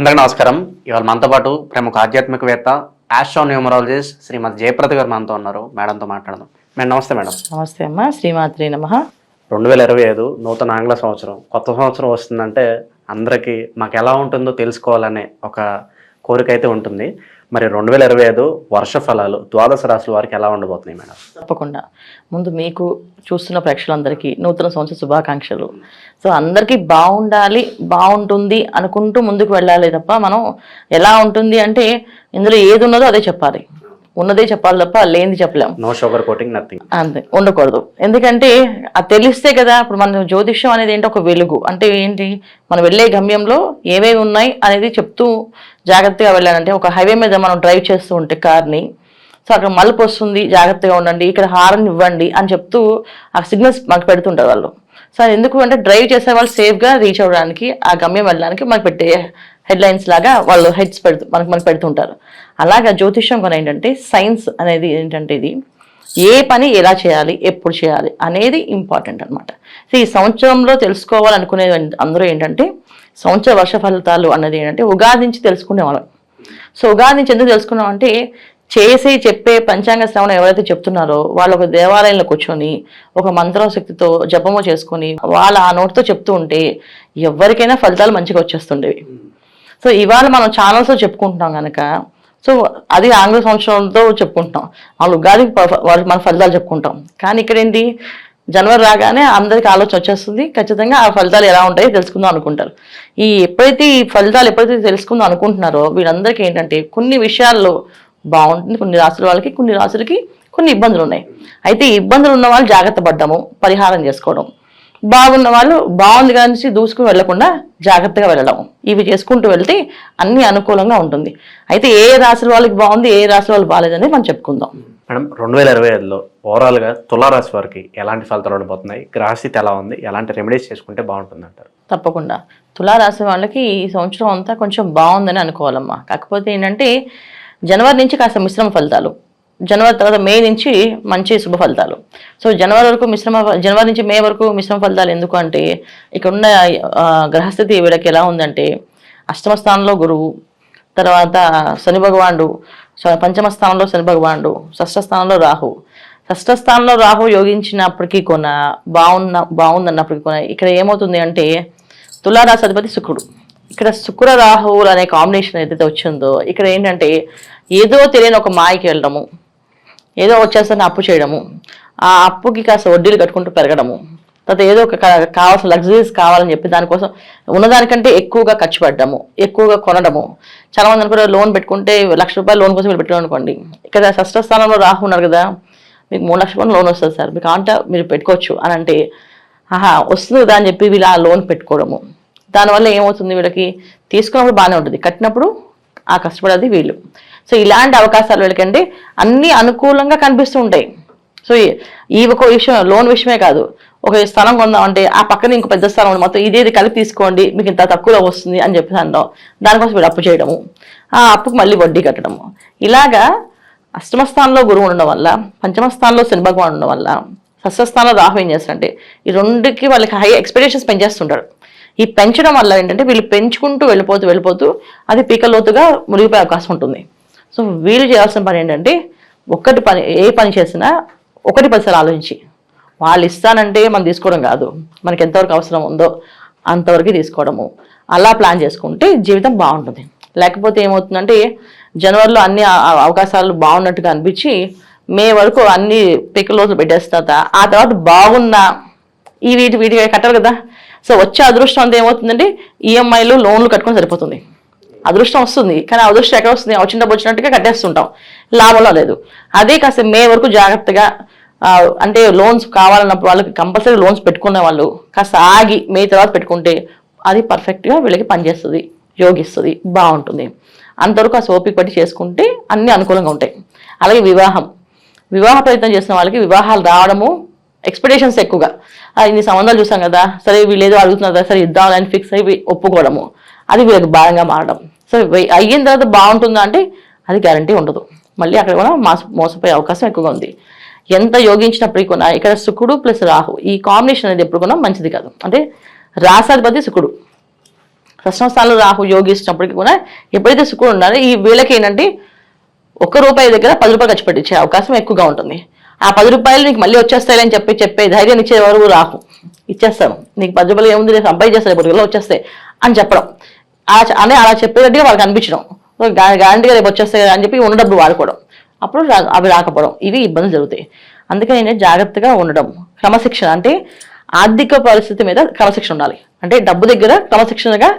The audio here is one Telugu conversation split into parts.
అందరికీ నమస్కారం. ఇవాళ మనతో పాటు ప్రముఖ ఆధ్యాత్మికవేత్త ఆస్ట్రోన్యూమరాలజిస్ట్ శ్రీమతి జయప్రద గారు మనతో ఉన్నారు. మేడంతో మాట్లాడదాం. మేడం నమస్తే. మేడం నమస్తే అమ్మా. శ్రీమాత్రి నమః. 2025 నూతన ఆంగ్ల సంవత్సరం, కొత్త సంవత్సరం వస్తుందంటే అందరికీ మాకు ఎలా ఉంటుందో తెలుసుకోవాలనే ఒక కోరిక అయితే ఉంటుంది. మరి 2025 వర్ష ఫలాలు ద్వాదశ రాశుల వారికి ఎలా ఉండబోతున్నాయి మేడం? తప్పకుండా. ముందు మీకు చూస్తున్న ప్రేక్షకులందరికీ నూతన సంవత్సర శుభాకాంక్షలు. సో అందరికీ బాగుండాలి, బాగుంటుంది అనుకుంటూ ముందుకు వెళ్ళాలి తప్ప మనం ఎలా ఉంటుంది అంటే ఇందులో ఏది ఉన్నదో అదే చెప్పాలి, ఉన్నదే చెప్పాలి తప్ప లేనిది చెప్పలేము. No sugar coating, nothing. అంతే, ఉండకూడదు. ఎందుకంటే అది తెలిస్తే కదా. ఇప్పుడు మన జ్యోతిష్యం అనేది ఏంటి, ఒక వెలుగు అంటే ఏంటి, మనం వెళ్ళే గమ్యంలో ఏవేవి ఉన్నాయి అనేది చెప్తూ జాగ్రత్తగా వెళ్ళాలంటే, ఒక హైవే మీద మనం డ్రైవ్ చేస్తూ ఉంటే కార్ని, సో అక్కడ మలుపు వస్తుంది, జాగ్రత్తగా ఉండండి, ఇక్కడ హారన్ ఇవ్వండి అని చెప్తూ ఆ సిగ్నల్స్ మనకు పెడుతుంటారు వాళ్ళు. సో ఎందుకు అంటే డ్రైవ్ చేసే వాళ్ళు సేఫ్గా రీచ్ అవ్వడానికి, ఆ గమ్యం వెళ్ళడానికి మనకు పెట్టే హెడ్లైన్స్ లాగా వాళ్ళు హెడ్స్ మనకు పెడుతుంటారు. అలాగా జ్యోతిష్యం కూడా ఏంటంటే సైన్స్ అనేది ఏంటంటే ఇది ఏ పని ఎలా చేయాలి, ఎప్పుడు చేయాలి అనేది ఇంపార్టెంట్ అనమాట. సో ఈ సంవత్సరంలో తెలుసుకోవాలనుకునే అందరూ ఏంటంటే సంవత్సర వర్ష ఫలితాలు అన్నది ఏంటంటే ఉగాది నుంచి తెలుసుకునేవాళ్ళం. సో ఉగాది నుంచి ఎందుకు తెలుసుకున్నాం అంటే చెప్పే పంచాంగ శ్రవణం ఎవరైతే చెప్తున్నారో వాళ్ళు ఒక దేవాలయంలో కూర్చొని ఒక మంత్రశక్తితో జపము చేసుకొని వాళ్ళ ఆ నోటితో చెప్తూ ఉంటే ఎవరికైనా ఫలితాలు మంచిగా వచ్చేస్తుండేవి. సో ఇవాళ మనం ఛానల్స్లో చెప్పుకుంటున్నాం కనుక, సో అది ఆంగ్ల సంవత్సరంతో చెప్పుకుంటున్నాం, వాళ్ళు ఉగాది మన ఫలితాలు చెప్పుకుంటాం. కానీ ఇక్కడ ఏంటి, జనవరి రాగానే అందరికి ఆలోచన వచ్చేస్తుంది, ఖచ్చితంగా ఆ ఫలితాలు ఎలా ఉంటాయో తెలుసుకుందాం అనుకుంటారు. ఎప్పుడైతే ఈ ఫలితాలు తెలుసుకుందాం అనుకుంటున్నారో వీళ్ళందరికీ ఏంటంటే కొన్ని విషయాల్లో బాగుంటుంది, కొన్ని రాసుల వాళ్ళకి, కొన్ని రాసులకి కొన్ని ఇబ్బందులు ఉన్నాయి. అయితే ఈ ఇబ్బందులు ఉన్న వాళ్ళు జాగ్రత్త పడ్డము, పరిహారం చేసుకోవడం, బాగున్న వాళ్ళు బాగుంది కానీ దూసుకుని వెళ్లకుండా జాగ్రత్తగా వెళ్ళడం, ఇవి చేసుకుంటూ వెళ్తే అన్ని అనుకూలంగా ఉంటుంది. అయితే ఏ రాశుల వాళ్ళకి బాగుంది, ఏ రాశుల వాళ్ళు బాగాలేదని మనం చెప్పుకుందాం. మేడం 2025లో ఓవరాల్గా తులారాశి వారికి ఎలాంటి ఫలితాలు ఉండబోతున్నాయి, గ్రహస్థితి ఎలా ఉంది, ఎలాంటి రెమెడీస్ చేసుకుంటే బాగుంటుంది అంటారు? తప్పకుండా తులారాశి వాళ్ళకి ఈ సంవత్సరం అంతా కొంచెం బాగుందని అనుకోవాలమ్మా. కాకపోతే ఏంటంటే జనవరి నుంచి కాస్త మిశ్రమ ఫలితాలు, జనవరి తర్వాత మే నుంచి మంచి శుభ ఫలితాలు. సో జనవరి నుంచి మే వరకు మిశ్రమ ఫలితాలు. ఎందుకు అంటే ఇక్కడ ఉన్న గ్రహస్థితి వీళ్ళకి ఎలా ఉందంటే అష్టమ స్థానంలో గురువు, తర్వాత శని భగవానుడు, పంచమ స్థానంలో శని భగవానుడు, షష్ఠ స్థానంలో రాహు. షష్ఠ స్థానంలో రాహు యోగించినప్పటికీ కొన బాగుందన్నప్పటికీ కొన ఇక్కడ ఏమవుతుంది అంటే తులారాశి అధిపతి శుక్రుడు. ఇక్కడ శుక్ర రాహువులు అనే కాంబినేషన్ ఏదైతే వచ్చిందో ఇక్కడ ఏంటంటే ఏదో తెలియని ఒక మాయకి వెళ్ళడము, ఏదో వచ్చేసరికి అప్పు చేయడము, ఆ అప్పుకి కాస్త వడ్డీలు కట్టుకుంటూ పెరగడము, తర్వాత ఏదో ఒక కావాల్సిన లగ్జరీస్ కావాలని చెప్పి దానికోసం ఉన్నదానికంటే ఎక్కువగా ఖర్చు పెట్టడము, ఎక్కువగా కొనడము. చాలా మంది అనుకుంటే లోన్ పెట్టుకుంటే ₹1,00,000 లోన్ కోసం మీరు పెట్టడం అనుకోండి, ఇక్కడ షష్ఠ స్థానంలో రాహు ఉన్నారు కదా, మీకు ₹3,00,000 లోన్ వస్తుంది సార్, మీకు అంటే మీరు పెట్టుకోవచ్చు అని అంటే వస్తుంది కదా అని చెప్పి వీళ్ళు ఆ లోన్ పెట్టుకోవడము. దానివల్ల ఏమవుతుంది, వీళ్ళకి తీసుకున్నప్పుడు బాగానే ఉంటుంది, కట్టినప్పుడు ఆ కష్టపడేది వీళ్ళు. సో ఇలాంటి అవకాశాలు వీళ్ళకంటే అన్నీ అనుకూలంగా కనిపిస్తూ ఉంటాయి. సో ఈ ఒక విషయం, లోన్ విషయమే కాదు, ఒక స్థలం కొందామంటే ఆ పక్కన ఇంకో పెద్ద స్థలం ఉంది, మొత్తం ఇదేది కలిపి తీసుకోండి మీకు ఇంత తక్కువలో వస్తుంది అని చెప్పి అనడం, దానికోసం వీళ్ళు అప్పు చేయడము, ఆ అప్పుకు మళ్ళీ వడ్డీ కట్టడము. ఇలాగా అష్టమ స్థానంలో గురువు ఉండడం వల్ల, పంచమ స్థానంలో శని భగవాన్ ఉండడం వల్ల, షష్ఠ స్థానంలో రాహు ఏం చేస్తారంటే ఈ రెండుకి వాళ్ళకి హై ఎక్స్పెక్టేషన్స్ పెంచేస్తుంటారు. ఈ పెంచడం వల్ల ఏంటంటే వీళ్ళు పెంచుకుంటూ వెళ్ళిపోతూ అది పీకలోతుగా మునిగిపోయే అవకాశం ఉంటుంది. సో వీళ్ళు చేయాల్సిన పని ఏంటంటే ఏ పని చేసినా 1-10 సార్లు ఆలోచించి, వాళ్ళు ఇస్తానంటే మనం తీసుకోవడం కాదు, మనకి ఎంతవరకు అవసరం ఉందో అంతవరకు తీసుకోవడము, అలా ప్లాన్ చేసుకుంటే జీవితం బాగుంటుంది. లేకపోతే ఏమవుతుందంటే జనవరిలో అన్ని అవకాశాలు బాగున్నట్టుగా అనిపించి మే వరకు అన్ని పీకలోతులు పెట్టేస్తా, ఆ తర్వాత బాగున్నా వీటికి కట్టారు కదా. సో వచ్చే అదృష్టం అంతా ఏమవుతుందంటే ఈఎంఐలు లోన్లు కట్టుకొని సరిపోతుంది. అదృష్టం వస్తుంది కానీ అదృష్టం ఎక్కడ వస్తుంది, వచ్చిన డబ్బు వచ్చినట్టుగా కట్టేస్తుంటాం, లాభంలో లేదు. అదే కాస్త మే వరకు జాగ్రత్తగా అంటే లోన్స్ కావాలన్నప్పుడు వాళ్ళకి కంపల్సరీ లోన్స్ పెట్టుకునే వాళ్ళు కాస్త ఆగి మే తర్వాత పెట్టుకుంటే అది పర్ఫెక్ట్గా వీళ్ళకి పనిచేస్తుంది, యోగిస్తుంది, బాగుంటుంది. అంతవరకు ఆ ఓపిక పట్టి చేసుకుంటే అన్ని అనుకూలంగా ఉంటాయి. అలాగే వివాహ ప్రయత్నం చేసిన వాళ్ళకి వివాహాలు రావడము, ఎక్స్పెక్టేషన్స్ ఎక్కువగా, ఇన్ని సంబంధాలు చూసాం కదా, సరే వీళ్ళు ఏదో అడుగుతున్నారు కదా, సరే ఇద్దామని ఫిక్స్ అయ్యి ఒప్పుకోవడము, అది వీళ్ళకి భారంగా మారడం. సో అయిన తర్వాత బాగుంటుందా అంటే అది గ్యారంటీ ఉండదు, మళ్ళీ అక్కడ కూడా మోసపోయే అవకాశం ఎక్కువగా ఉంది. ఎంత యోగించినప్పటికీ కూడా ఇక్కడ శుక్రుడు ప్లస్ రాహు ఈ కాంబినేషన్ అనేది ఎప్పుడు కూడా మంచిది కాదు. అంటే రాసాధిపతి శుక్రుడు, షష్టమ స్థానంలో రాహు యోగిస్తున్నప్పటికీ కూడా ఎప్పుడైతే శుక్రుడు ఉన్నారో ఈ వీళ్ళకి ఏంటంటే ₹1 దగ్గర ₹10 ఖర్చు పెట్టించే అవకాశం ఎక్కువగా ఉంటుంది. ఆ ₹10 నీకు మళ్ళీ వచ్చేస్తాయని చెప్పే ధైర్యం ఇచ్చేవారు రాహు. ఇచ్చేస్తాను నీకు ₹10 ఏముంది, నేను సంపాదించేస్తాను, ₹10 వచ్చేస్తాయి అని చెప్పడం, అలా చెప్పేటట్టుగా వాళ్ళకి అనిపించడం, గ్యారంటీగా రేపు వచ్చేస్తాయి అని చెప్పి ఉన్న డబ్బులు వాడుకోవడం, అప్పుడు అవి రాకపోవడం, ఇవి ఇబ్బందులు జరుగుతాయి. అందుకని నేను జాగ్రత్తగా ఉండడం, క్రమశిక్షణ అంటే ఆర్థిక పరిస్థితి మీద క్రమశిక్షణ ఉండాలి. అంటే డబ్బు దగ్గర క్రమశిక్షణగా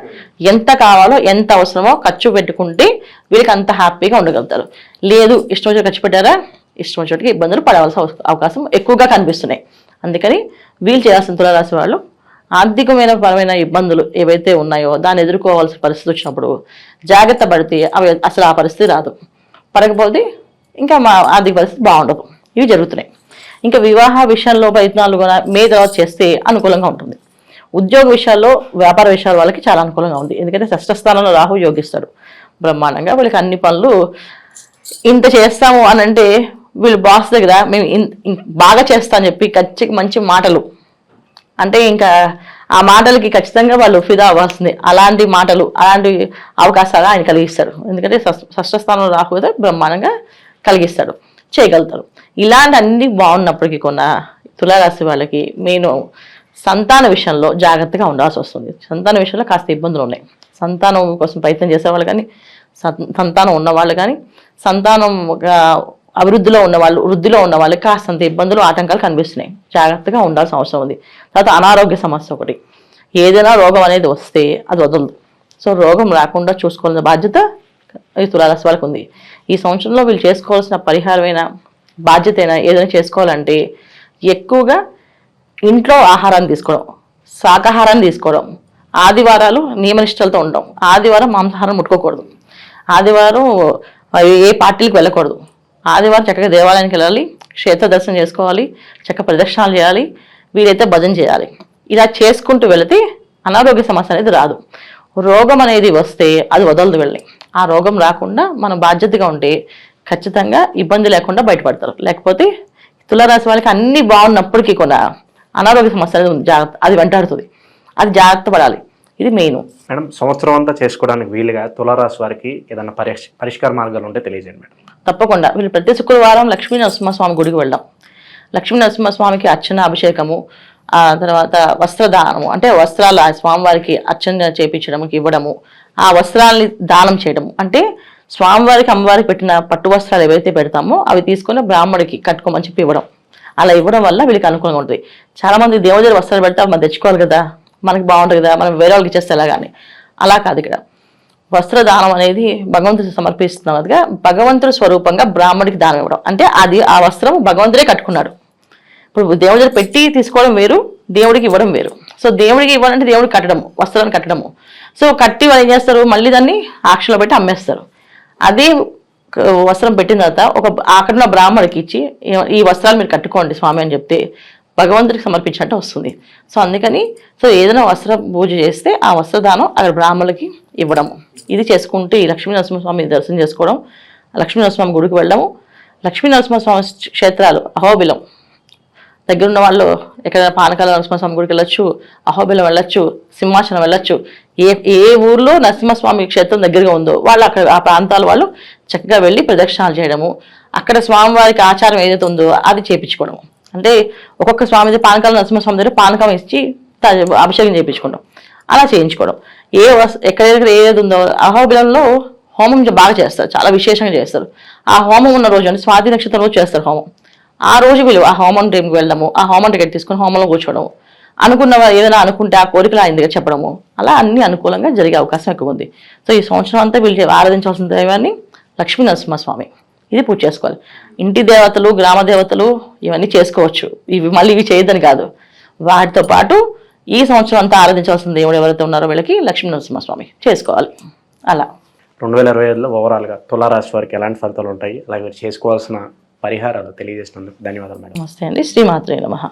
ఎంత కావాలో ఎంత అవసరమో ఖర్చు పెట్టుకుంటే వీళ్ళకి అంత హ్యాపీగా ఉండగలుగుతారు. లేదు ఇష్టం వచ్చి ఖర్చు పెట్టారా, ఇష్టం వచ్చేటికి ఇబ్బందులు పడవలసిన అవకాశం ఎక్కువగా కనిపిస్తున్నాయి. అందుకని వీళ్ళు చేయాల్సిన తులారాశి వాళ్ళు ఆర్థికమైన పరమైన ఇబ్బందులు ఏవైతే ఉన్నాయో దాన్ని ఎదుర్కోవాల్సిన పరిస్థితి వచ్చినప్పుడు జాగ్రత్త పడితే అవి అసలు ఆ పరిస్థితి రాదు. పడకపోతే ఇంకా మా ఆర్థిక పరిస్థితి బాగుండదు. ఇవి జరుగుతున్నాయి. ఇంకా వివాహ విషయంలో ప్రయత్నాలు కూడా మే తర్వాత చేస్తే అనుకూలంగా ఉంటుంది. ఉద్యోగ విషయాల్లో వ్యాపార విషయాల వాళ్ళకి చాలా అనుకూలంగా ఉంది. ఎందుకంటే షష్ఠ స్థానంలో రాహు యోగిస్తాడు బ్రహ్మాండంగా. వీళ్ళకి అన్ని పనులు ఇంత చేస్తాము అని అంటే వీళ్ళు బాస్ దగ్గర మేము బాగా చేస్తా అని చెప్పి మంచి మాటలు అంటే ఇంకా ఆ మాటలకి ఖచ్చితంగా వాళ్ళు ఫిదా అవ్వాల్సిందే. అలాంటి మాటలు అలాంటి అవకాశాలు ఆయన కలిగిస్తాడు. ఎందుకంటే షష్ఠ స్థానంలో రాహు కదా బ్రహ్మాండంగా కలిగిస్తాడు, చేయగలుగుతారు. ఇలాంటి అన్ని బాగున్నప్పటికీ కొన్న తులారాశి వాళ్ళకి నేను సంతాన విషయంలో జాగ్రత్తగా ఉండాల్సి వస్తుంది. సంతాన విషయంలో కాస్త ఇబ్బందులు ఉన్నాయి. సంతానం కోసం ప్రయత్నం చేసేవాళ్ళు కానీ, సంతానం ఉన్నవాళ్ళు కానీ, సంతానం అభివృద్ధిలో ఉన్నవాళ్ళు, వృద్ధిలో ఉన్న వాళ్ళకి కాస్తంత ఇబ్బందులు ఆటంకాలు కనిపిస్తున్నాయి. జాగ్రత్తగా ఉండాల్సిన అవసరం ఉంది. తర్వాత అనారోగ్య సమస్య ఒకటి, ఏదైనా రోగం అనేది వస్తే అది వదలదు. సో రోగం రాకుండా చూసుకోవాల్సిన బాధ్యత ఈ తులారాశి వాళ్ళకు ఉంది. ఈ సంవత్సరంలో వీళ్ళు చేసుకోవాల్సిన పరిహారమైన బాధ్యత అయినా ఏదైనా చేసుకోవాలంటే ఎక్కువగా ఇంట్లో ఆహారాన్ని తీసుకోవడం, శాకాహారాన్ని తీసుకోవడం, ఆదివారాలు నియమనిష్టలతో ఉండడం, ఆదివారం మాంసాహారం ముట్టుకోకూడదు, ఆదివారం ఏ పార్టీలకు వెళ్ళకూడదు, ఆదివారం చక్కగా దేవాలయానికి వెళ్ళాలి, క్షేత్ర దర్శనం చేసుకోవాలి, చక్కగా ప్రదక్షిణాలు చేయాలి, వీలైతే భజన చేయాలి. ఇలా చేసుకుంటూ వెళితే అనారోగ్య సమస్య అనేది రాదు. రోగం అనేది వస్తే అది వదలదు వెళ్ళి. ఆ రోగం రాకుండా మనం బాధ్యతగా ఉంటే ఖచ్చితంగా ఇబ్బంది లేకుండా బయటపడతారు. లేకపోతే తులారాశి వాళ్ళకి అన్ని బాగున్నప్పటికీ కూడా అనారోగ్య సమస్య అనేది ఉంది, జాగ్రత్త అది వెంటాడుతుంది. అది జాగ్రత్త పడాలి. ఇది మెయిన్. మేడం, సంవత్సరం అంతా చేసుకోవడానికి వీలుగా తులారాశి వారికి ఏదైనా పరిష్కార మార్గాలు ఉంటే తెలియజేయండి మేడం. తప్పకుండా వీళ్ళు ప్రతి శుక్రవారం లక్ష్మీ నరసింహస్వామి గుడికి వెళ్దాం. లక్ష్మీ నరసింహస్వామికి అర్చన, అభిషేకము, ఆ తర్వాత వస్త్రదానము అంటే వస్త్రాలు ఆ స్వామివారికి అర్చన చేయించడానికి ఇవ్వడము, ఆ వస్త్రాలని దానం చేయడము అంటే స్వామివారికి అమ్మవారికి పెట్టిన పట్టు వస్త్రాలు ఏవైతే పెడతామో అవి తీసుకొని బ్రాహ్మడికి కట్టుకోమని చెప్పి ఇవ్వడం. అలా ఇవ్వడం వల్ల వీళ్ళకి అనుకూలంగా ఉంటుంది. చాలా మంది దేవుడి దగ్గర వస్త్రాలు పెడితే మనం తెచ్చుకోవాలి కదా, మనకి బాగుంటుంది కదా, మనం వేరే వాళ్ళకి ఇచ్చేస్తే ఎలాగాని. అలా కాదు, ఇక్కడ వస్త్రదానం అనేది భగవంతుడికి సమర్పిస్తున్నదిగా భగవంతుడి స్వరూపంగా బ్రాహ్మడికి దానం ఇవ్వడం. అంటే అది ఆ వస్త్రం భగవంతుడే కట్టుకున్నాడు. ఇప్పుడు దేవుడి దగ్గర పెట్టి తీసుకోవడం వేరు, దేవుడికి ఇవ్వడం వేరు. సో దేవుడికి ఇవ్వాలంటే దేవుడికి కట్టడము, వస్త్రాన్ని కట్టడము. సో కట్టి వాళ్ళు ఏం చేస్తారు, మళ్ళీ దాన్ని ఆక్షలో పెట్టి అమ్మేస్తారు. అదే వస్త్రం పెట్టిన తర్వాత అక్కడున్న బ్రాహ్మడికి ఇచ్చి ఈ వస్త్రాలు మీరు కట్టుకోండి స్వామి అని చెప్తే భగవంతుడికి సమర్పించినట్టు వస్తుంది. సో అందుకని ఏదైనా వస్త్ర పూజ చేస్తే ఆ వస్త్రదానం అక్కడ బ్రాహ్మణులకి ఇవ్వడము, ఇది చేసుకుంటే ఈ లక్ష్మీ నరసింహస్వామి దర్శనం చేసుకోవడం, లక్ష్మీ నరసింహస్వామి గుడికి వెళ్ళడము, లక్ష్మీ నరసింహస్వామి క్షేత్రాలు అహోబిలం దగ్గరున్న వాళ్ళు ఎక్కడైనా పానకాల నరసింహస్వామి గుడికి వెళ్ళొచ్చు, అహోబిలం వెళ్ళొచ్చు, సింహాచలం వెళ్ళొచ్చు. ఏ ఊర్లో నరసింహస్వామి క్షేత్రం దగ్గరగా ఉందో వాళ్ళు అక్కడ ఆ ప్రాంతాల వాళ్ళు చక్కగా వెళ్ళి ప్రదక్షిణాలు చేయడము, అక్కడ స్వామివారికి ఆచారం ఏదైతే ఉందో అది చేయించుకోవడము. అంటే ఒక్కొక్క స్వామి పానకాల నరసింహస్వామి దగ్గర పానకం ఇచ్చి అభిషేకం చేయించుకోవడం, అలా చేయించుకోవడం. ఎక్కడెక్కడ ఏది ఉందో అహోబిలంలో హోమం బాగా చేస్తారు, చాలా విశేషంగా చేస్తారు. ఆ హోమం ఉన్న రోజు అంటే స్వాతి నక్షత్రం రోజు చేస్తారు హోమం. ఆ రోజు వీళ్ళు ఆ హోమం టైంకి వెళ్ళడము, ఆ హోమం టికెట్ తీసుకొని హోమంలో కూర్చోవడము, అనుకున్న ఏదైనా అనుకుంటే ఆ కోరికలు ఆయన దగ్గర చెప్పడము, అలా అన్ని అనుకూలంగా జరిగే అవకాశం ఎక్కువ ఉంది. సో ఈ సంవత్సరం అంతా వీళ్ళు ఆరాధించాల్సిన దైవాన్ని లక్ష్మీ నరసింహస్వామి, ఇది పూజ చేసుకోవాలి. ఇంటి దేవతలు, గ్రామ దేవతలు ఇవన్నీ చేసుకోవచ్చు, ఇవి చేయొద్దని కాదు. వాటితో పాటు ఈ సంవత్సరం అంతా ఆరాధించాల్సిన దేవుడు ఎవరైతే ఉన్నారో వీళ్ళకి లక్ష్మీ నరసింహస్వామి చేసుకోవాలి. అలా 2025లో ఓవరాల్గా తులారాశి వారికి ఎలాంటి ఫలితాలు ఉంటాయి, అలాగే చేసుకోవాల్సిన పరిహారాలు తెలియజేసినందుకు ధన్యవాదాలు మేడం. నమస్తే అండి. శ్రీమాత్రే నమః.